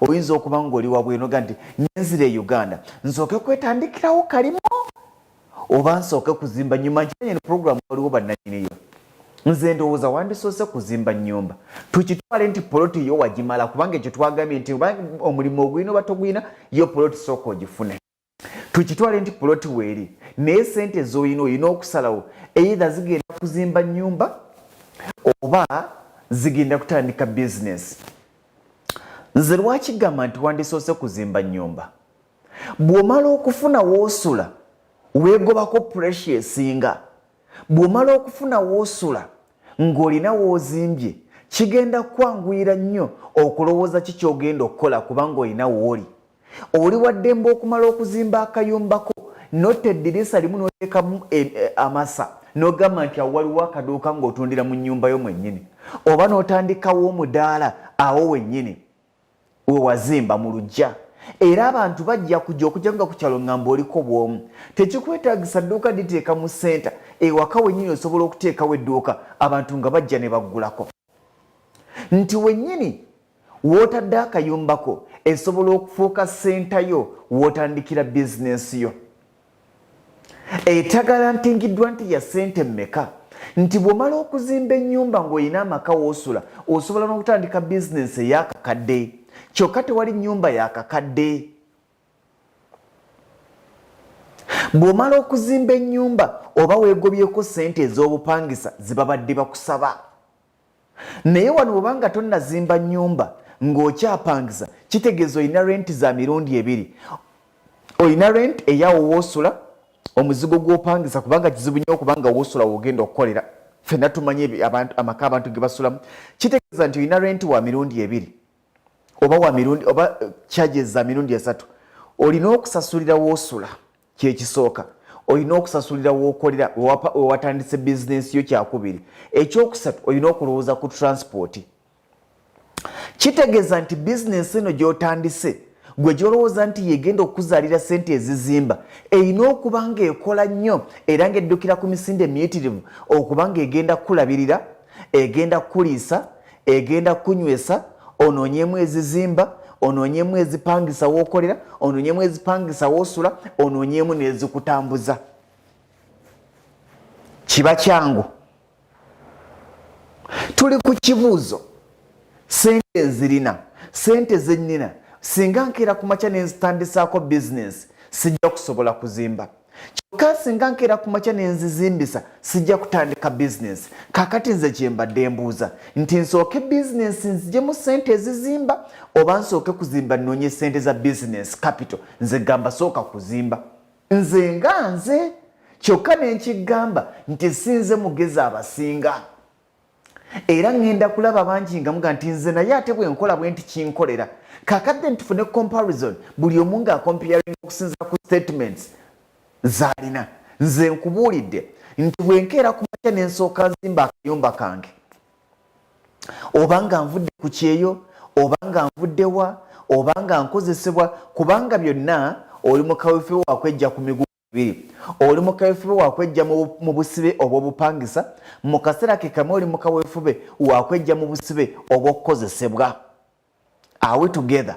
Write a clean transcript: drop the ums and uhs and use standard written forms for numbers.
oyinza okuba ng'oli wabwe noga nti nenzira e Uganda nsooke kwetandikirawo kalimo oba nsooke kuzimba nyumba. Nkiranye ne program waliwo bannanyiniyo nze ndowooza wandisoose kuzimba nnyumba tukitwale nti poloti yo wagimala kubanga ekyo twagambye nti omulimu ogulina oba togulina yo poloti sooka ogifune. Tukitwale nti poloti weeri naye sente z'olina olina okusalawo either zigenda kuzimba nnyumba oba zigenda kutandika bizinesi. Nze lwaki gamba nti wandisoose kuzimba nnyumba? Bw'omala okufuna w'osula weegobako pressure esinga. Bw'omala okufuna w'osula ng'olina w'ozimbye kigenda kwanguyira nnyo okulowooza ki ky'ogenda okukola kubanga olina w'oli. Oli waddembe okumala okuzimba akayumbako notta eddirisa limu n'oteekamu amasa n'ogamba nti awo waliwo akaduuka ng'otundira mu nnyumba yo mwennyini oba n'otandikawo omudaala awo wennyini we wazimba mu luggya. Era abantu bajja kujja okujjanga ku kyalo ngamba oliko bw'omu. Tekikwetaagisa dduuka liteeka mu ssenta ewaka wennyini osobola okuteekawo edduuka abantu nga bajja ne baggulako. Nti wennyini w'otadde akayumbako esobola okufuuka ssenta yo w'otandikira bizinesi yo. Etagalantingiddwa nti ya ssente mmeka. Nti bw'omala okuzimba ennyumba ng'olina amaka w'osula osobola n'okutandika bizinesi ey'akakadde. Kyokka tewali nnyumba yakakadde. Bw'omala okuzimba ennyumba oba weegobyeko ssente ez'obupangisa ze babadde bakusaba. Naye wano obanga tonnazimba nnyumba ng'okyapangisa kitegeeza olina renti za mirundi ebiri. Olina renti eyaawo w'osula omuzigo gw'opangisa kubanga kizibu nnyo okubanga w'osula w'ogenda okukolera. Ffenna tumanye amaka abantu ge basulamu. Kitegeeza nti olina renti wa mirundi ebiri. Oba wa mirundi oba charges za mirundi esatu. Olina okusasulira w'osula kyekisooka. Olina okusasulira w'okolera watandise bizinesi yo kyakubiri. Ekyokusatu olina okulowooza ku transport. Kitegeeza nti bizinesi eno gy'otandise gwe gy'olowooza nti yegenda okuzaalira ssente ezizimba erina okuba ng'ekola nnyo era ng'eddukira ku misinde miyitirivu okuba ng'egenda kulabirira, egenda kuliisa, egenda kunywesa, onoonyemu ezizimba, onoonyemu ezipangisa w'okolera, onoonyemu ezipangisa w'osula, onoonyemu n'ezikutambuza. Kiba kyangu. Tuli ku kibuuzo. Sente ezirina, sente zennyina, singa nkeera ku makya ne nzitandisaako bizinesi sijja kusobola kuzimba. Kyokka singa nkeera ku makya ne nzizimbisa sijja kutandika bizinesi. Kaakati nze kye mbadde mbuuza nti nsooke bizinesi nziggyemu ssente ezizimba oba nsooke kuzimba nnoonye ssente za bizinesi capital. Nze gamba sooka kuzimba. Nze nga nze kyokka ne nkigamba nti sinze mugezi abasinga. Era ngenda kulaba bangi nga muga nti nze naye ate bwe nkola bwe nti kinkolera. Kakadde ntufune comparison buli omu nga comparing okusinza ku statements zalina. Nze nkubuulidde nti bwe nkeera ku makya ne nsooka nzimba akayumba kange oba nga nvudde ku kyeyo oba nga nvudde wa oba nga nkozesebwa kubanga byonna oli mu kaweefube wakwejja ku migugu ibiri. Oli mu kaweefube wakwejja mu busibe obw'obupangisa, mu kaseera ke kamu oli mu kaweefube wakwejja mu busibe obw'okukozesebwa. Are we together?